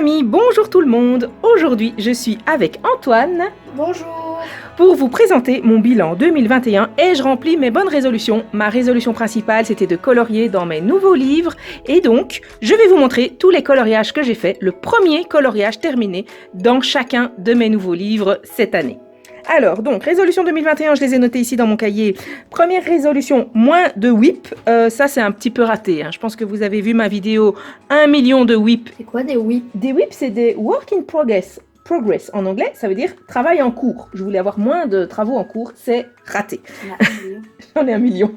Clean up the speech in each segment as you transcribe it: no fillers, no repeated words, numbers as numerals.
amis, bonjour tout le monde. Aujourd'hui, je suis avec Antoine. Bonjour. Pour vous présenter mon bilan 2021 et je remplis mes bonnes résolutions. Ma résolution principale, c'était de colorier dans mes nouveaux livres. Et donc, je vais vous montrer tous les coloriages que j'ai faits, le premier coloriage terminé dans chacun de mes nouveaux livres cette année. Alors, donc, résolution 2021, je les ai notées ici dans mon cahier. Première résolution, moins de whip. Ça, c'est un petit peu raté. Je pense que vous avez vu ma vidéo 1 million de whip. C'est quoi des whips? Des whips, c'est des work in progress. Progress en anglais, ça veut dire travail en cours. Je voulais avoir moins de travaux en cours, c'est raté. J'en ai 1 million.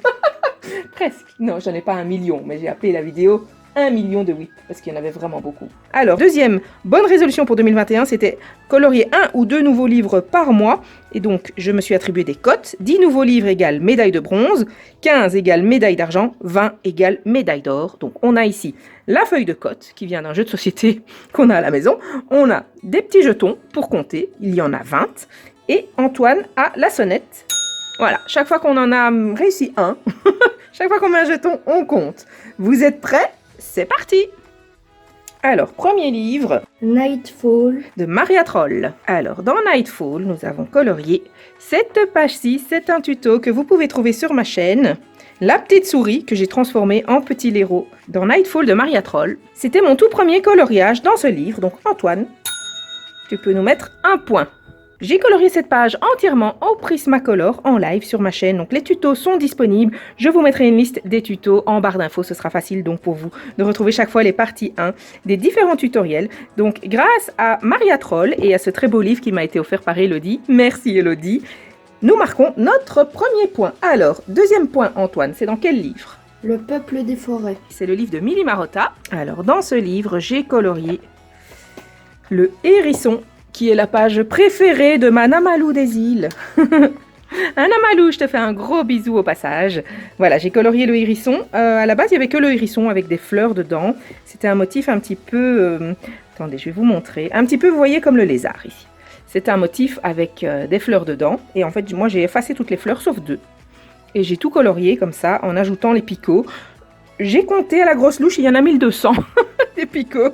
Presque. Non, j'en ai pas 1 million, mais j'ai appelé la vidéo 1 million de whips, parce qu'il y en avait vraiment beaucoup. Alors, deuxième bonne résolution pour 2021, c'était colorier 1 ou 2 nouveaux livres par mois. Et donc, je me suis attribué des cotes. 10 nouveaux livres égale médaille de bronze, 15 égale médaille d'argent, 20 égale médaille d'or. Donc, on a ici la feuille de cote qui vient d'un jeu de société qu'on a à la maison. On a des petits jetons pour compter, il y en a 20. Et Antoine a la sonnette. Voilà, chaque fois qu'on en a réussi un, chaque fois qu'on met un jeton, on compte. Vous êtes prêts? C'est parti! Alors, premier livre, Nightfall de Maria Troll. Alors, dans Nightfall, nous avons colorié cette page-ci. C'est un tuto que vous pouvez trouver sur ma chaîne. La petite souris que j'ai transformée en petit lérot dans Nightfall de Maria Troll. C'était mon tout premier coloriage dans ce livre. Donc, Antoine, tu peux nous mettre un point. J'ai colorié cette page entièrement en Prismacolor en live sur ma chaîne, donc les tutos sont disponibles. Je vous mettrai une liste des tutos en barre d'infos, ce sera facile donc pour vous de retrouver chaque fois les parties 1 des différents tutoriels. Donc grâce à Maria Troll et à ce très beau livre qui m'a été offert par Elodie, merci Elodie, nous marquons notre premier point. Alors, deuxième point Antoine, c'est dans quel livre? Le peuple des forêts. C'est le livre de Mili Marotta. Alors dans ce livre, j'ai colorié le hérisson, qui est la page préférée de ma Namalou des îles. Namalou, je te fais un gros bisou au passage. Voilà, j'ai colorié le hérisson. À la base, il n'y avait que le hérisson avec des fleurs dedans. C'était un motif un petit peu... Attendez, je vais vous montrer. Un petit peu, vous voyez, comme le lézard ici. C'était un motif avec des fleurs dedans. Et en fait, moi, j'ai effacé toutes les fleurs, sauf 2. Et j'ai tout colorié comme ça, en ajoutant les picots. J'ai compté à la grosse louche, il y en a 1200, des picots.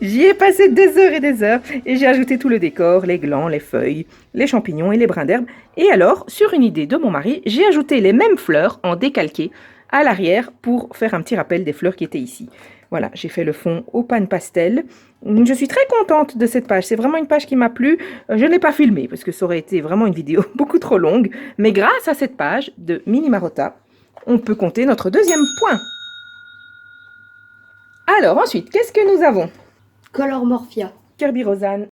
J'y ai passé des heures et j'ai ajouté tout le décor, les glands, les feuilles, les champignons et les brins d'herbe. Et alors, sur une idée de mon mari, j'ai ajouté les mêmes fleurs en décalqué à l'arrière pour faire un petit rappel des fleurs qui étaient ici. Voilà, j'ai fait le fond au pan pastel. Je suis très contente de cette page. C'est vraiment une page qui m'a plu. Je ne l'ai pas filmée parce que ça aurait été vraiment une vidéo beaucoup trop longue. Mais grâce à cette page de Mili Marotta, on peut compter notre deuxième point. Alors ensuite, qu'est-ce que nous avons? Color Morphia. Kirby Rosanne.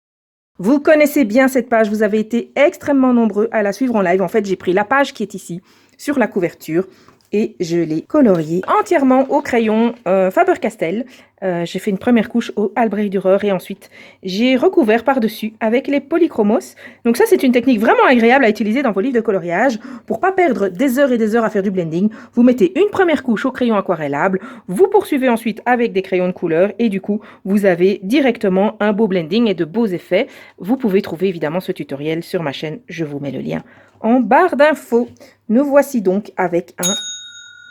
Vous connaissez bien cette page, vous avez été extrêmement nombreux à la suivre en live. En fait, j'ai pris la page qui est ici, sur la couverture, et je l'ai coloriée entièrement au crayon Faber-Castell. J'ai fait une première couche au Albrecht Dürer et ensuite j'ai recouvert par-dessus avec les polychromos. Donc ça, c'est une technique vraiment agréable à utiliser dans vos livres de coloriage. Pour pas perdre des heures et des heures à faire du blending, vous mettez une première couche au crayon aquarellable, vous poursuivez ensuite avec des crayons de couleur et du coup, vous avez directement un beau blending et de beaux effets. Vous pouvez trouver évidemment ce tutoriel sur ma chaîne, je vous mets le lien en barre d'infos. Nous voici donc avec un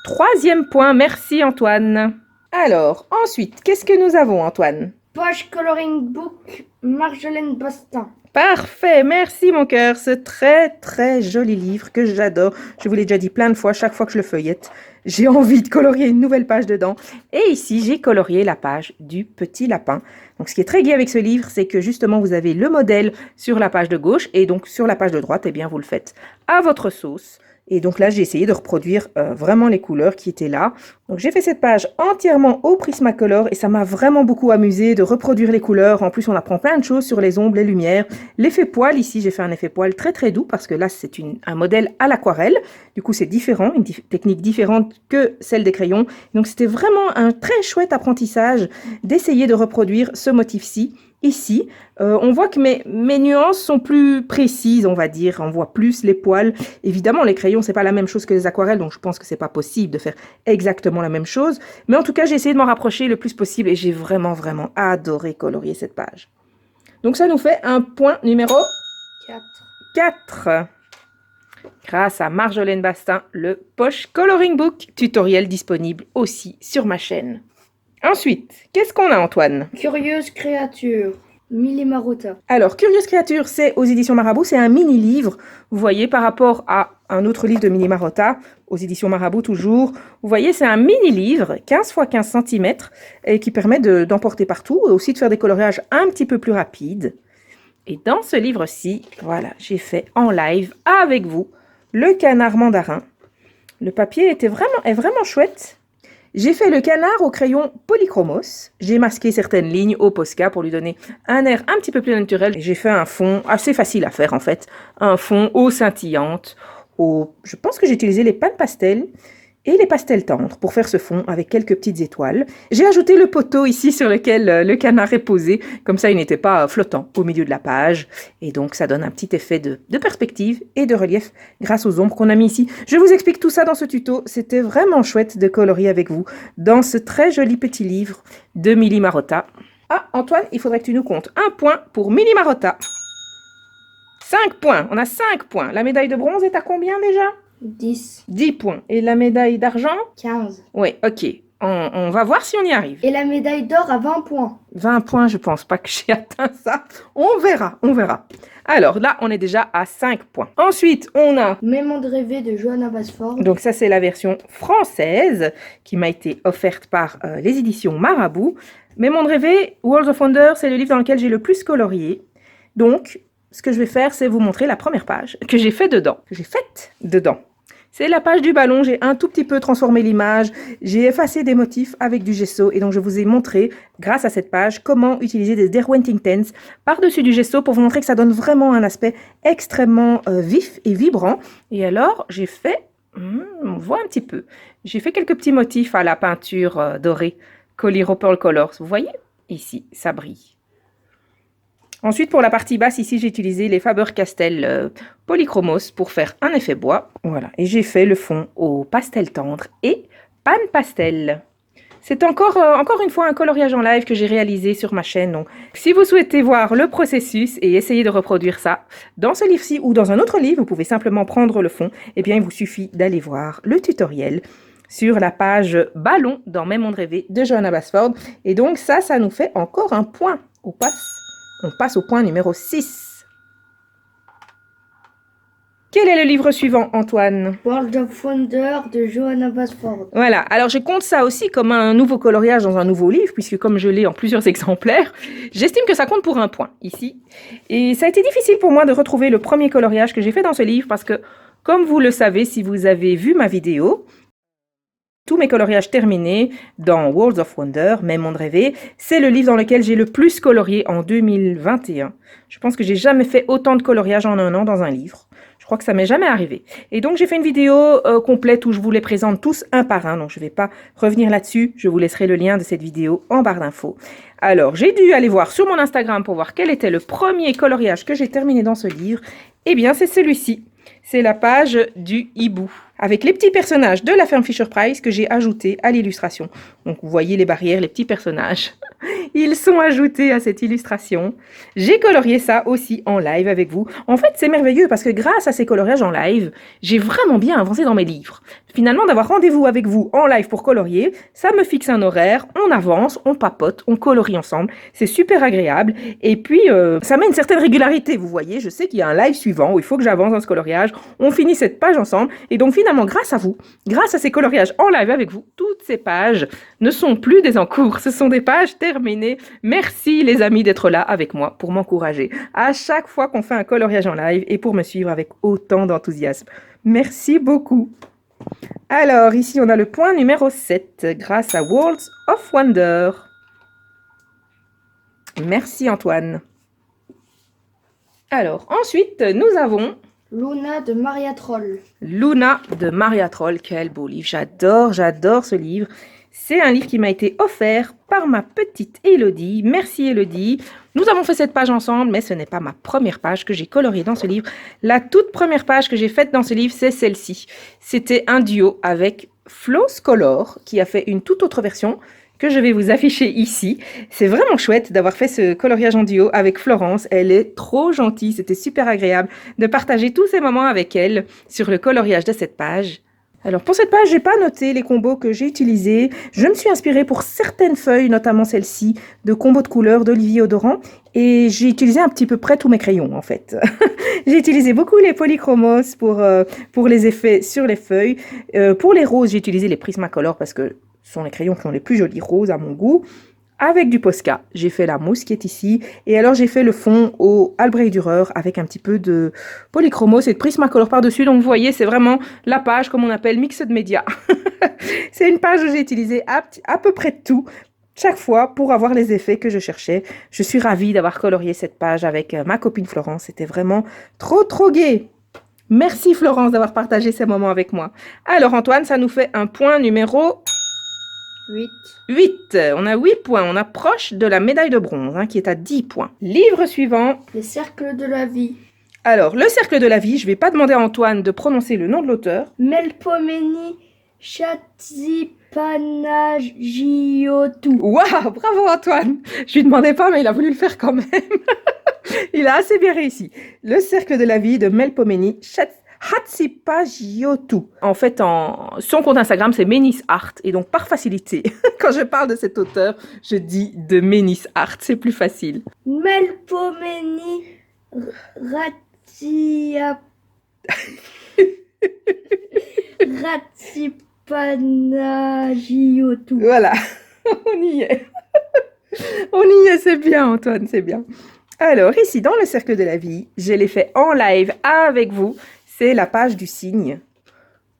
troisième point. Merci Antoine. Alors, ensuite, qu'est-ce que nous avons Antoine? Poche Coloring Book, Marjolaine Bastin. Parfait, merci mon cœur, ce très très joli livre que j'adore. Je vous l'ai déjà dit plein de fois, chaque fois que je le feuillette, j'ai envie de colorier une nouvelle page dedans. Et ici, j'ai colorié la page du petit lapin. Donc ce qui est très gai avec ce livre, c'est que justement vous avez le modèle sur la page de gauche et donc sur la page de droite, eh bien vous le faites à votre sauce. Et donc là, j'ai essayé de reproduire vraiment les couleurs qui étaient là. Donc j'ai fait cette page entièrement au Prismacolor et ça m'a vraiment beaucoup amusé de reproduire les couleurs. En plus, on apprend plein de choses sur les ombres, les lumières. L'effet poil, ici, j'ai fait un effet poil très très doux parce que là, c'est un modèle à l'aquarelle. Du coup, c'est différent, une technique différente que celle des crayons. Donc c'était vraiment un très chouette apprentissage d'essayer de reproduire ce motif-ci. Ici, on voit que mes nuances sont plus précises, on va dire. On voit plus les poils. Évidemment, les crayons, c'est pas la même chose que les aquarelles, donc je pense que c'est pas possible de faire exactement la même chose. Mais en tout cas, j'ai essayé de m'en rapprocher le plus possible et j'ai vraiment, vraiment adoré colorier cette page. Donc ça nous fait un point numéro 4. Grâce à Marjolaine Bastin, le Poche Coloring Book, tutoriel disponible aussi sur ma chaîne. Ensuite, qu'est-ce qu'on a, Antoine? Curieuse créature. Milly Marotta. Alors, Curieuse créature, c'est aux éditions Marabout, c'est un mini-livre, vous voyez, par rapport à un autre livre de Milly Marotta, aux éditions Marabout toujours. Vous voyez, c'est un mini-livre, 15 x 15 cm, et qui permet d'emporter partout, et aussi de faire des coloriages un petit peu plus rapides. Et dans ce livre-ci, voilà, j'ai fait en live avec vous le canard mandarin. Le papier est vraiment chouette. J'ai fait le canard au crayon polychromos. J'ai masqué certaines lignes au Posca pour lui donner un air un petit peu plus naturel. J'ai fait un fond assez facile à faire en fait. Un fond eau scintillante. Je pense que j'ai utilisé les pâtes pastel et les pastels tendres pour faire ce fond avec quelques petites étoiles. J'ai ajouté le poteau ici sur lequel le canard est posé. Comme ça, il n'était pas flottant au milieu de la page. Et donc, ça donne un petit effet de perspective et de relief grâce aux ombres qu'on a mis ici. Je vous explique tout ça dans ce tuto. C'était vraiment chouette de colorier avec vous dans ce très joli petit livre de Milly Marotta. Ah, Antoine, il faudrait que tu nous comptes un point pour Milly Marotta. 5 points. On a 5 points. La médaille de bronze est à combien déjà? 10. 10 points. Et la médaille d'argent? 15. Oui, ok. On va voir si on y arrive. Et la médaille d'or à 20 points. 20 points, je pense pas que j'ai atteint ça. On verra. Alors là, on est déjà à 5 points. Ensuite, on a... Mes mondes rêvés de Johanna Basford. Donc ça, c'est la version française qui m'a été offerte par les éditions Marabout. Mes mondes rêvés, World of Wonder, c'est le livre dans lequel j'ai le plus colorié. Donc, ce que je vais faire, c'est vous montrer la première page que j'ai faite dedans. C'est la page du ballon, j'ai un tout petit peu transformé l'image, j'ai effacé des motifs avec du gesso et donc je vous ai montré, grâce à cette page, comment utiliser des Derwent Intense par-dessus du gesso pour vous montrer que ça donne vraiment un aspect extrêmement vif et vibrant. Et alors, j'ai fait, on voit un petit peu, j'ai fait quelques petits motifs à la peinture dorée, Coliro Pearl Colors, vous voyez? Ici, ça brille. Ensuite, pour la partie basse, ici, j'ai utilisé les Faber-Castell Polychromos pour faire un effet bois. Voilà, et j'ai fait le fond au pastel tendre et pan pastel. C'est encore une fois un coloriage en live que j'ai réalisé sur ma chaîne. Donc, si vous souhaitez voir le processus et essayer de reproduire ça dans ce livre-ci ou dans un autre livre, vous pouvez simplement prendre le fond. Eh bien, il vous suffit d'aller voir le tutoriel sur la page ballon dans Mes mondes rêvés de Johanna Basford. Et donc, ça nous fait encore un point au passe. On passe au point numéro 6. Quel est le livre suivant, Antoine? World of Wonder de Johanna Basford. Voilà, alors je compte ça aussi comme un nouveau coloriage dans un nouveau livre, puisque comme je l'ai en plusieurs exemplaires, j'estime que ça compte pour un point, ici. Et ça a été difficile pour moi de retrouver le premier coloriage que j'ai fait dans ce livre, parce que, comme vous le savez, si vous avez vu ma vidéo, tous mes coloriages terminés dans World of Wonder, Mes mondes rêvés, c'est le livre dans lequel j'ai le plus colorié en 2021. Je pense que j'ai jamais fait autant de coloriage en un an dans un livre. Je crois que ça m'est jamais arrivé. Et donc j'ai fait une vidéo complète où je vous les présente tous un par un, donc je ne vais pas revenir là-dessus. Je vous laisserai le lien de cette vidéo en barre d'infos. Alors j'ai dû aller voir sur mon Instagram pour voir quel était le premier coloriage que j'ai terminé dans ce livre. Eh bien c'est celui-ci. C'est la page du hibou, avec les petits personnages de la ferme Fisher-Price que j'ai ajoutés à l'illustration. Donc vous voyez les barrières, les petits personnages. Ils sont ajoutés à cette illustration. J'ai colorié ça aussi en live avec vous. En fait, c'est merveilleux parce que grâce à ces coloriages en live, j'ai vraiment bien avancé dans mes livres. Finalement, d'avoir rendez-vous avec vous en live pour colorier, ça me fixe un horaire, on avance, on papote, on colorie ensemble. C'est super agréable. Et puis, ça met une certaine régularité, vous voyez. Je sais qu'il y a un live suivant où il faut que j'avance dans ce coloriage. On finit cette page ensemble. Et donc, finalement, grâce à vous, grâce à ces coloriages en live avec vous, toutes ces pages ne sont plus des encours. Ce sont des pages terminées. Merci les amis d'être là avec moi pour m'encourager à chaque fois qu'on fait un coloriage en live et pour me suivre avec autant d'enthousiasme. Merci beaucoup. Alors, ici, on a le point numéro 7 grâce à Worlds of Wonder. Merci Antoine. Alors, ensuite, nous avons... Luna de Maria Troll. Luna de Maria Troll. Quel beau livre. J'adore ce livre. C'est un livre qui m'a été offert par ma petite Élodie. Merci Élodie. Nous avons fait cette page ensemble, mais ce n'est pas ma première page que j'ai coloriée dans ce livre. La toute première page que j'ai faite dans ce livre, c'est celle-ci. C'était un duo avec Floss Color, qui a fait une toute autre version que je vais vous afficher ici. C'est vraiment chouette d'avoir fait ce coloriage en duo avec Florence. Elle est trop gentille. C'était super agréable de partager tous ces moments avec elle sur le coloriage de cette page. Alors pour cette page, j'ai pas noté les combos que j'ai utilisés. Je me suis inspirée pour certaines feuilles, notamment celle-ci, de combos de couleurs d'Olivier Odoran. Et j'ai utilisé un petit peu près tous mes crayons en fait. J'ai utilisé beaucoup les polychromos pour les effets sur les feuilles. Pour les roses, j'ai utilisé les Prismacolor parce que ce sont les crayons qui ont les plus jolis roses à mon goût. Avec du Posca, j'ai fait la mousse qui est ici. Et alors, j'ai fait le fond au Albrecht Dürer avec un petit peu de Polychromos et de Prismacolor par-dessus. Donc, vous voyez, c'est vraiment la page comme on appelle Mixed Media. C'est une page où j'ai utilisé à peu près tout, chaque fois, pour avoir les effets que je cherchais. Je suis ravie d'avoir colorié cette page avec ma copine Florence. C'était vraiment trop, trop gai. Merci Florence d'avoir partagé ces moments avec moi. Alors, Antoine, ça nous fait un point numéro 8. 8. On a 8 points. On approche de la médaille de bronze, qui est à 10 points. Livre suivant. Les cercles de la vie. Alors, le cercle de la vie, je ne vais pas demander à Antoine de prononcer le nom de l'auteur. Melpomene Chatzipanagiotou. Waouh, bravo Antoine. Je lui demandais pas, mais il a voulu le faire quand même. Il a assez bien réussi. Le cercle de la vie de Melpomene Hatshepsut. En fait, son compte Instagram, c'est Menis Art. Et donc, par facilité, quand je parle de cet auteur, je dis de Menis Art. C'est plus facile. Melpomene Ratsipanagiottu. Voilà, on y est. On y est, c'est bien Antoine, c'est bien. Alors, ici, dans le cercle de la vie, je l'ai fait en live avec vous. C'est la page du cygne.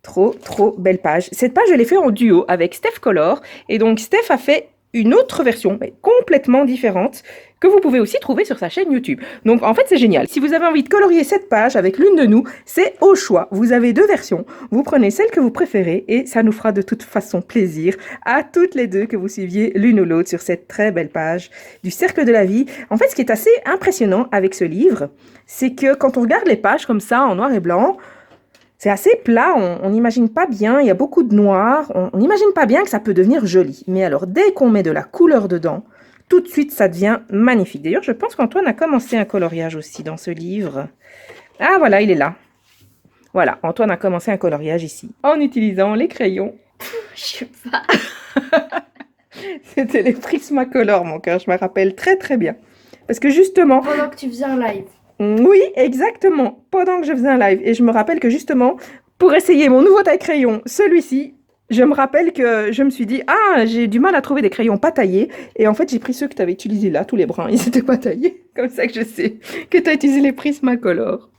Trop, trop belle page. Cette page, je l'ai fait en duo avec Steph Color. Et donc, Steph a fait une autre version, mais complètement différente, que vous pouvez aussi trouver sur sa chaîne YouTube. Donc, en fait, c'est génial. Si vous avez envie de colorier cette page avec l'une de nous, c'est au choix. Vous avez 2 versions. Vous prenez celle que vous préférez et ça nous fera de toute façon plaisir à toutes les 2 que vous suiviez l'une ou l'autre sur cette très belle page du Cercle de la Vie. En fait, ce qui est assez impressionnant avec ce livre, c'est que quand on regarde les pages comme ça, en noir et blanc, c'est assez plat, on n'imagine pas bien, il y a beaucoup de noir, on n'imagine pas bien que ça peut devenir joli. Mais alors, dès qu'on met de la couleur dedans, tout de suite, ça devient magnifique. D'ailleurs, je pense qu'Antoine a commencé un coloriage aussi dans ce livre. Ah, voilà, il est là. Voilà, Antoine a commencé un coloriage ici, en utilisant les crayons. Je sais pas. C'était les Prismacolor, mon cœur, je me rappelle très très bien. Parce que justement... Pendant que tu faisais un live. Oui, exactement, pendant que je faisais un live. Et je me rappelle que justement, pour essayer mon nouveau taille-crayon, celui-ci, je me rappelle que je me suis dit, ah, j'ai du mal à trouver des crayons pas taillés. Et en fait, j'ai pris ceux que tu avais utilisés là, tous les brins, ils n'étaient pas taillés. Comme ça que je sais que tu as utilisé les Prismacolor.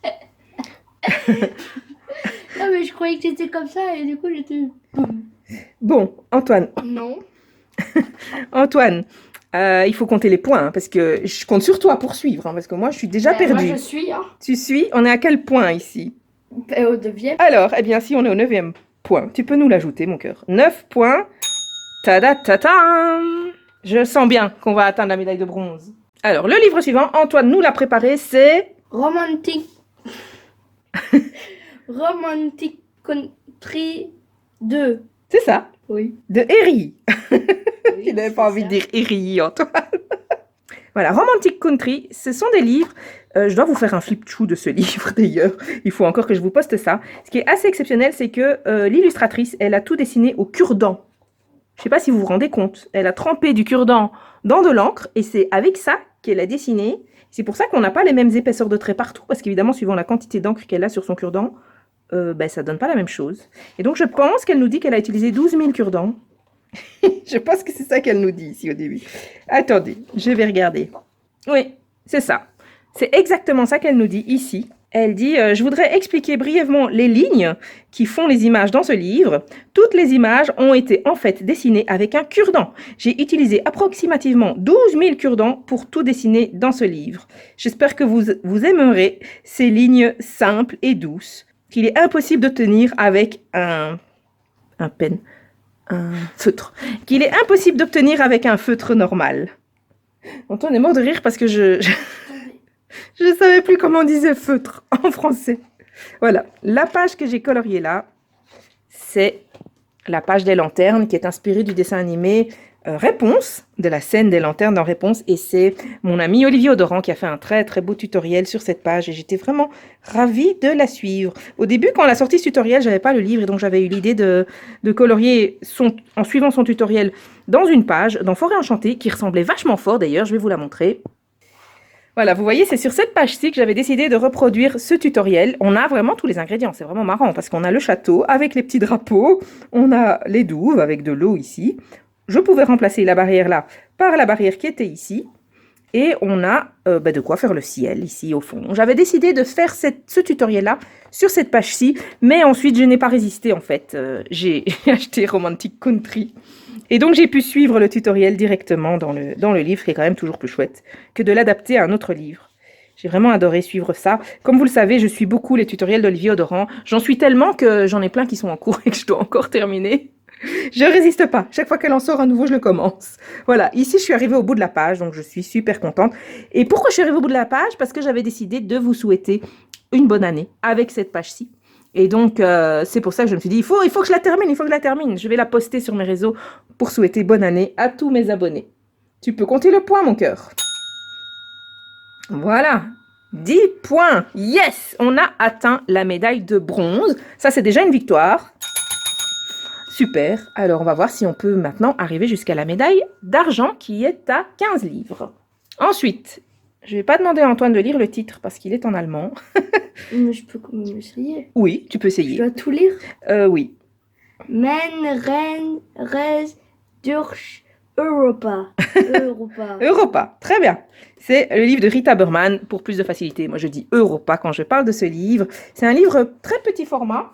Non, mais je croyais que c'était comme ça et du coup, j'étais... Bon, Antoine, Non. Antoine, il faut compter les points, parce que je compte sur toi pour suivre, parce que moi, je suis déjà perdue. Moi, je suis, Tu suis, on est à quel point ici? au 9e. Alors, eh bien, si on est au 9e point, tu peux nous l'ajouter, mon cœur. 9 points. Ta-da-ta-ta. Je sens bien qu'on va atteindre la médaille de bronze. Alors, le livre suivant, Antoine nous l'a préparé, c'est... Romantic Country 2. C'est ça, Oui. de Eri. Oui, Il n'avait c'est pas envie ça. de dire Eri, Antoine. Voilà, Romantic Country, ce sont des livres... je dois vous faire un flip-chou de ce livre, d'ailleurs. Il faut encore que je vous poste ça. Ce qui est assez exceptionnel, c'est que l'illustratrice, elle a tout dessiné au cure-dent. Je ne sais pas si vous vous rendez compte. Elle a trempé du cure-dent dans de l'encre, et c'est avec ça qu'elle a dessiné. C'est pour ça qu'on n'a pas les mêmes épaisseurs de traits partout, parce qu'évidemment, suivant la quantité d'encre qu'elle a sur son cure-dent, ça donne pas la même chose. Et donc, je pense qu'elle nous dit qu'elle a utilisé 12 000 cure-dents. Je pense que c'est ça qu'elle nous dit ici au début. Attendez, je vais regarder. Oui, c'est ça. C'est exactement ça qu'elle nous dit ici. Elle dit, je voudrais expliquer brièvement les lignes qui font les images dans ce livre. Toutes les images ont été en fait dessinées avec un cure-dent. J'ai utilisé approximativement 12 000 cure-dents pour tout dessiner dans ce livre. J'espère que vous aimerez ces lignes simples et douces qu'il est impossible d'obtenir avec un feutre. Qu'il est impossible d'obtenir avec un feutre normal. Antoine est mort de rire parce que je ne savais plus comment on disait feutre en français. Voilà, la page que j'ai coloriée là, c'est la page des lanternes qui est inspirée du dessin animé Réponse, de la scène des lanternes dans Réponse, et c'est mon ami Olivier Audorand qui a fait un très très beau tutoriel sur cette page et j'étais vraiment ravie de la suivre. Au début, quand on a sorti ce tutoriel, j'avais pas le livre et donc j'avais eu l'idée de colorier en suivant son tutoriel dans une page, dans Forêt Enchantée, qui ressemblait vachement fort d'ailleurs, je vais vous la montrer. Voilà, vous voyez, c'est sur cette page-ci que j'avais décidé de reproduire ce tutoriel. On a vraiment tous les ingrédients, c'est vraiment marrant parce qu'on a le château avec les petits drapeaux, on a les douves avec de l'eau ici. Je pouvais remplacer la barrière là par la barrière qui était ici. Et on a de quoi faire le ciel ici au fond. J'avais décidé de faire ce tutoriel-là sur cette page-ci, mais ensuite je n'ai pas résisté en fait. J'ai acheté Romantic Country. Et donc j'ai pu suivre le tutoriel directement dans le livre, qui est quand même toujours plus chouette que de l'adapter à un autre livre. J'ai vraiment adoré suivre ça. Comme vous le savez, je suis beaucoup les tutoriels d'Olivier Audorand. J'en suis tellement que j'en ai plein qui sont en cours et que je dois encore terminer. Je résiste pas. Chaque fois qu'elle en sort un nouveau, je le commence. Voilà, ici je suis arrivée au bout de la page, donc je suis super contente. Et pourquoi je suis arrivée au bout de la page? Parce que j'avais décidé de vous souhaiter une bonne année avec cette page-ci. Et donc, c'est pour ça que je me suis dit, il faut que je la termine, il faut que je la termine. Je vais la poster sur mes réseaux pour souhaiter bonne année à tous mes abonnés. Tu peux compter le point, mon cœur. Voilà, 10 points. Yes, on a atteint la médaille de bronze. Ça, c'est déjà une victoire. Super, alors on va voir si on peut maintenant arriver jusqu'à la médaille d'argent qui est à 15 livres. Ensuite, je ne vais pas demander à Antoine de lire le titre parce qu'il est en allemand. Mais je peux quand même essayer. Oui, tu peux essayer. Je dois tout lire. Oui. Men, Ren, Res, Durch, Europa. Europa. Europa, très bien. C'est le livre de Rita Berman pour plus de facilité. Moi, je dis Europa quand je parle de ce livre. C'est un livre très petit format.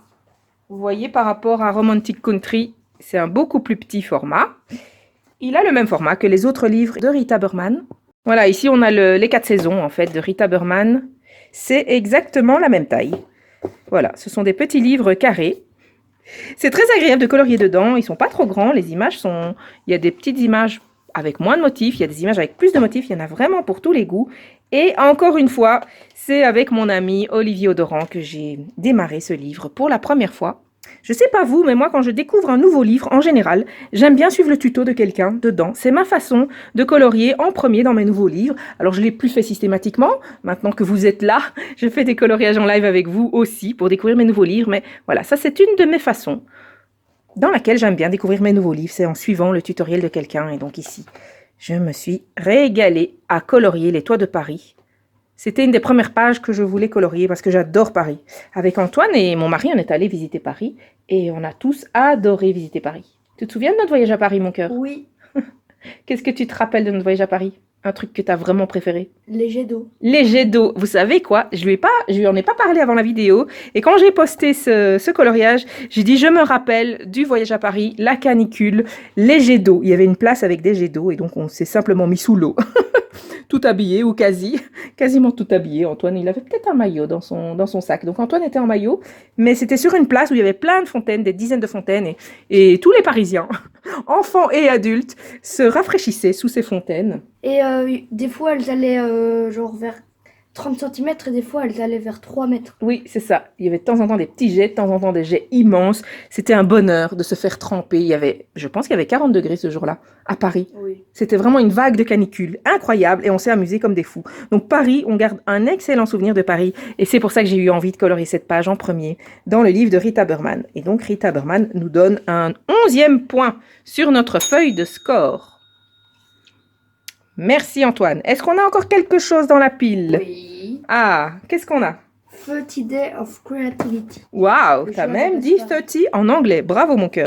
Vous voyez, par rapport à Romantic Country, c'est un beaucoup plus petit format. Il a le même format que les autres livres de Rita Berman. Voilà, ici on a les 4 saisons en fait de Rita Berman. C'est exactement la même taille. Voilà, ce sont des petits livres carrés. C'est très agréable de colorier dedans. Ils sont pas trop grands. Les images sont... Il y a des petites images avec moins de motifs. Il y a des images avec plus de motifs. Il y en a vraiment pour tous les goûts. Et encore une fois, c'est avec mon ami Olivier Audorand que j'ai démarré ce livre pour la première fois. Je sais pas vous, mais moi quand je découvre un nouveau livre, en général, j'aime bien suivre le tuto de quelqu'un dedans. C'est ma façon de colorier en premier dans mes nouveaux livres. Alors je l'ai plus fait systématiquement. Maintenant que vous êtes là, je fais des coloriages en live avec vous aussi pour découvrir mes nouveaux livres. Mais voilà, ça c'est une de mes façons dans laquelle j'aime bien découvrir mes nouveaux livres. C'est en suivant le tutoriel de quelqu'un. Et donc ici, je me suis régalée à colorier les toits de Paris. C'était une des premières pages que je voulais colorier parce que j'adore Paris. Avec Antoine et mon mari, on est allés visiter Paris et on a tous adoré visiter Paris. Tu te souviens de notre voyage à Paris, mon cœur? Oui. Qu'est-ce que tu te rappelles de notre voyage à Paris? Un truc que tu as vraiment préféré? Les jets d'eau. Les jets d'eau. Vous savez quoi? Je lui en ai pas parlé avant la vidéo. Et quand j'ai posté ce coloriage, j'ai dit je me rappelle du voyage à Paris, la canicule, les jets d'eau. Il y avait une place avec des jets d'eau et donc on s'est simplement mis sous l'eau. Tout habillé ou quasiment tout habillé. Antoine, il avait peut-être un maillot dans son sac. Donc Antoine était en maillot, mais c'était sur une place où il y avait plein de fontaines, des dizaines de fontaines, et tous les Parisiens, enfants et adultes, se rafraîchissaient sous ces fontaines. Et des fois, elles allaient genre vers 30 cm et des fois, elles allaient vers 3 mètres. Oui, c'est ça. Il y avait de temps en temps des petits jets, de temps en temps des jets immenses. C'était un bonheur de se faire tremper. Je pense qu'il y avait 40 degrés ce jour-là, à Paris. Oui. C'était vraiment une vague de canicule incroyable et on s'est amusés comme des fous. Donc Paris, on garde un excellent souvenir de Paris et c'est pour ça que j'ai eu envie de colorier cette page en premier dans le livre de Rita Berman. Et donc Rita Berman nous donne un 11e point sur notre feuille de score. Merci Antoine. Est-ce qu'on a encore quelque chose dans la pile? Oui. Ah, qu'est-ce qu'on a? 30 Days of Creativity. Waouh, Le t'as Johanna même dit Bastard. 30 en anglais. Bravo mon cœur.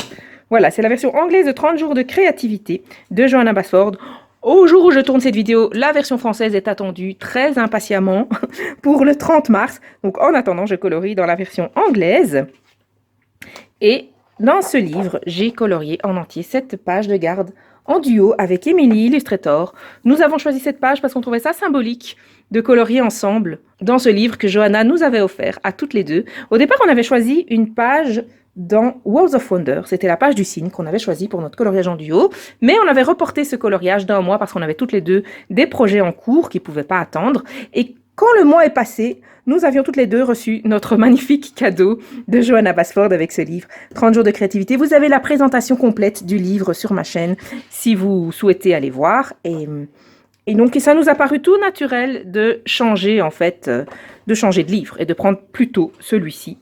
Voilà, c'est la version anglaise de 30 jours de créativité de Johanna Basford. Au jour où je tourne cette vidéo, la version française est attendue très impatiemment pour le 30 mars. Donc en attendant, je colorie dans la version anglaise. Et dans ce livre, j'ai colorié en entier cette page de garde en duo avec Emily Illustrator. Nous avons choisi cette page parce qu'on trouvait ça symbolique de colorier ensemble dans ce livre que Johanna nous avait offert à toutes les deux. Au départ, on avait choisi une page dans Worlds of Wonder. C'était la page du cygne qu'on avait choisie pour notre coloriage en duo. Mais on avait reporté ce coloriage d'un mois parce qu'on avait toutes les deux des projets en cours qui ne pouvaient pas attendre. Et Quand le mois est passé, nous avions toutes les deux reçu notre magnifique cadeau de Johanna Basford avec ce livre, 30 jours de créativité. Vous avez la présentation complète du livre sur ma chaîne si vous souhaitez aller voir. Et donc, ça nous a paru tout naturel de changer, en fait, de changer de livre et de prendre plutôt celui-ci,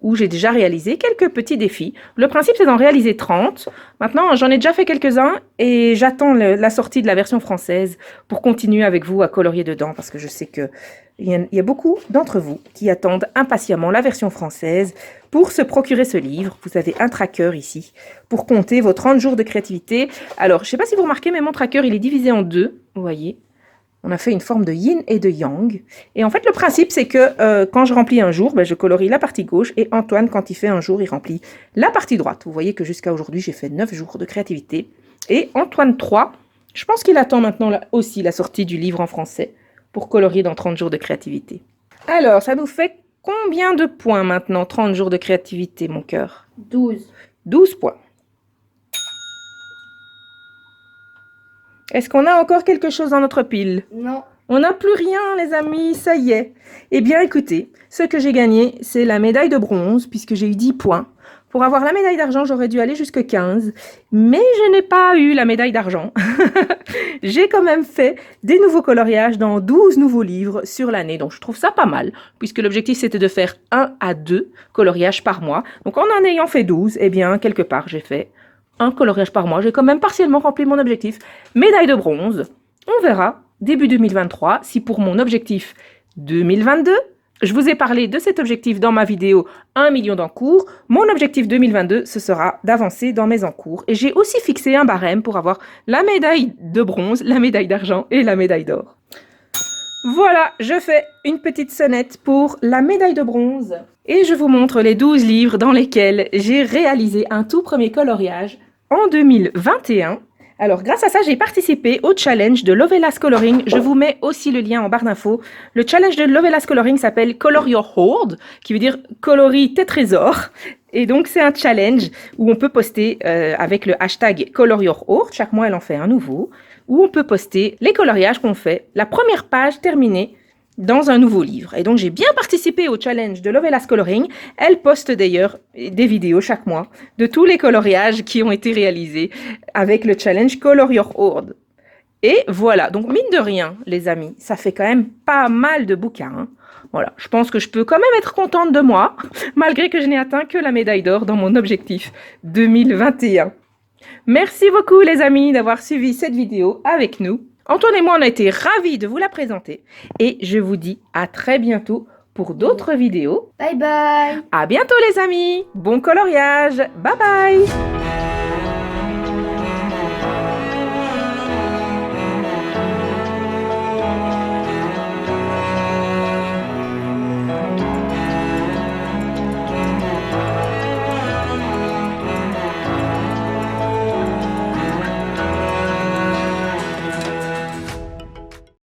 où j'ai déjà réalisé quelques petits défis. Le principe, c'est d'en réaliser 30. Maintenant, j'en ai déjà fait quelques-uns et j'attends la sortie de la version française pour continuer avec vous à colorier dedans, parce que je sais qu'il y a beaucoup d'entre vous qui attendent impatiemment la version française pour se procurer ce livre. Vous avez un tracker ici pour compter vos 30 jours de créativité. Alors, je ne sais pas si vous remarquez, mais mon tracker, il est divisé en deux, vous voyez. On a fait une forme de yin et de yang. Et en fait, le principe, c'est que quand je remplis un jour, je colorie la partie gauche. Et Antoine, quand il fait un jour, il remplit la partie droite. Vous voyez que jusqu'à aujourd'hui, j'ai fait 9 jours de créativité. Et Antoine 3, je pense qu'il attend maintenant aussi la sortie du livre en français pour colorier dans 30 jours de créativité. Alors, ça nous fait combien de points maintenant, 30 jours de créativité, mon cœur? 12. 12 points. Est-ce qu'on a encore quelque chose dans notre pile? Non. On n'a plus rien, les amis, ça y est. Eh bien, écoutez, ce que j'ai gagné, c'est la médaille de bronze, puisque j'ai eu 10 points. Pour avoir la médaille d'argent, j'aurais dû aller jusqu'à 15, mais je n'ai pas eu la médaille d'argent. J'ai quand même fait des nouveaux coloriages dans 12 nouveaux livres sur l'année, donc je trouve ça pas mal, puisque l'objectif c'était de faire 1 à 2 coloriages par mois. Donc en ayant fait 12, eh bien, quelque part, j'ai fait un coloriage par mois. J'ai quand même partiellement rempli mon objectif. Médaille de bronze. On verra début 2023 si pour mon objectif 2022, je vous ai parlé de cet objectif dans ma vidéo 1 million d'encours. Mon objectif 2022, ce sera d'avancer dans mes encours. Et j'ai aussi fixé un barème pour avoir la médaille de bronze, la médaille d'argent et la médaille d'or. Voilà, je fais une petite sonnette pour la médaille de bronze. Et je vous montre les 12 livres dans lesquels j'ai réalisé un tout premier coloriage en 2021. Alors, grâce à ça, j'ai participé au challenge de Lovelas Coloring. Je vous mets aussi le lien en barre d'infos. Le challenge de Lovelas Coloring s'appelle Color Your Hoard, qui veut dire colorie tes trésors. Et donc, c'est un challenge où on peut poster avec le hashtag Color Your Hoard. Chaque mois, elle en fait un nouveau. Où on peut poster les coloriages qu'on fait, la première page terminée, dans un nouveau livre. Et donc, j'ai bien participé au challenge de Lovelas Coloring. Elle poste d'ailleurs des vidéos chaque mois de tous les coloriages qui ont été réalisés avec le challenge Color Your Hoard. Et voilà, donc mine de rien, les amis, ça fait quand même pas mal de bouquins. Hein. Voilà, je pense que je peux quand même être contente de moi, malgré que je n'ai atteint que la médaille d'or dans mon objectif 2021. Merci beaucoup, les amis, d'avoir suivi cette vidéo avec nous. Antoine et moi, on a été ravis de vous la présenter et je vous dis à très bientôt pour d'autres vidéos. Bye bye. À bientôt les amis, bon coloriage, bye bye.